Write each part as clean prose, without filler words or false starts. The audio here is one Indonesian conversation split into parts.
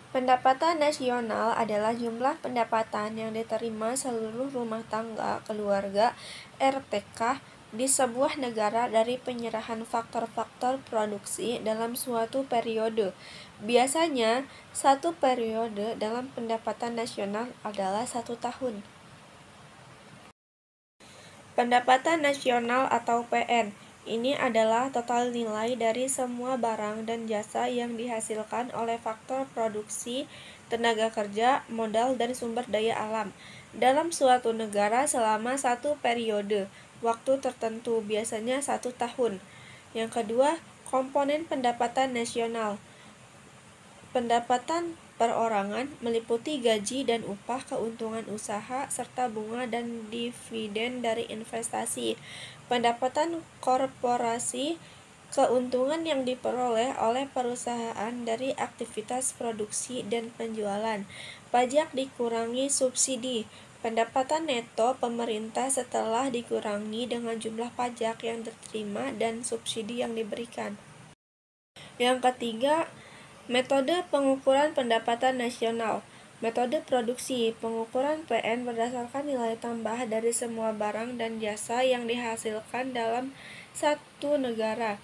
Pendapatan nasional adalah jumlah pendapatan yang diterima seluruh rumah tangga keluarga (RTK) di sebuah negara dari penyerahan faktor-faktor produksi dalam suatu periode. Biasanya, satu periode dalam pendapatan nasional adalah 1 tahun. Pendapatan nasional atau PN ini adalah total nilai dari semua barang dan jasa yang dihasilkan oleh faktor produksi, tenaga kerja, modal, dan sumber daya alam dalam suatu negara selama satu periode waktu tertentu, biasanya 1 tahun. Yang kedua, komponen pendapatan nasional. Pendapatan perorangan meliputi gaji dan upah, keuntungan usaha, serta bunga dan dividen dari investasi. Pendapatan korporasi, keuntungan yang diperoleh oleh perusahaan dari aktivitas produksi dan penjualan. Pajak dikurangi subsidi. Pendapatan neto pemerintah setelah dikurangi dengan jumlah pajak yang diterima dan subsidi yang diberikan. Yang ketiga, metode pengukuran pendapatan nasional. Metode produksi. Pengukuran PN berdasarkan nilai tambah dari semua barang dan jasa yang dihasilkan dalam satu negara.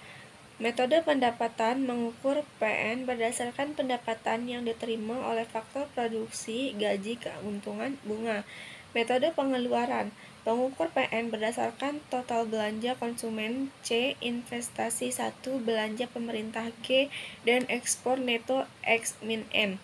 Metode pendapatan mengukur PN berdasarkan pendapatan yang diterima oleh faktor produksi, gaji, keuntungan, bunga. Metode pengeluaran. Pengukur PN berdasarkan total belanja konsumen C, investasi 1, belanja pemerintah G, dan ekspor neto X min M.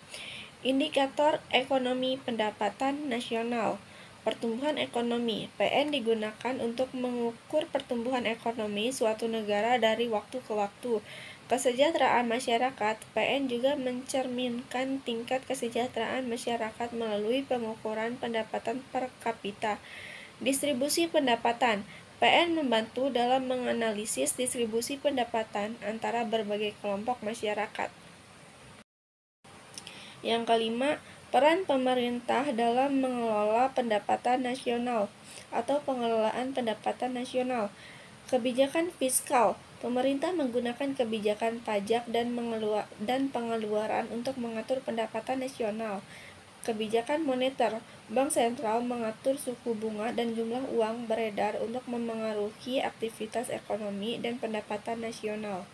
Indikator ekonomi pendapatan nasional. Pertumbuhan ekonomi. PN digunakan untuk mengukur pertumbuhan ekonomi suatu negara dari waktu ke waktu. Kesejahteraan masyarakat. PN juga mencerminkan tingkat kesejahteraan masyarakat melalui pengukuran pendapatan per kapita. Distribusi pendapatan. PN membantu dalam menganalisis distribusi pendapatan antara berbagai kelompok masyarakat. Yang kelima, peran pemerintah dalam mengelola pendapatan nasional atau pengelolaan pendapatan nasional. Kebijakan fiskal. Pemerintah menggunakan kebijakan pajak dan pengeluaran untuk mengatur pendapatan nasional. Kebijakan moneter. Bank sentral mengatur suku bunga dan jumlah uang beredar untuk memengaruhi aktivitas ekonomi dan pendapatan nasional.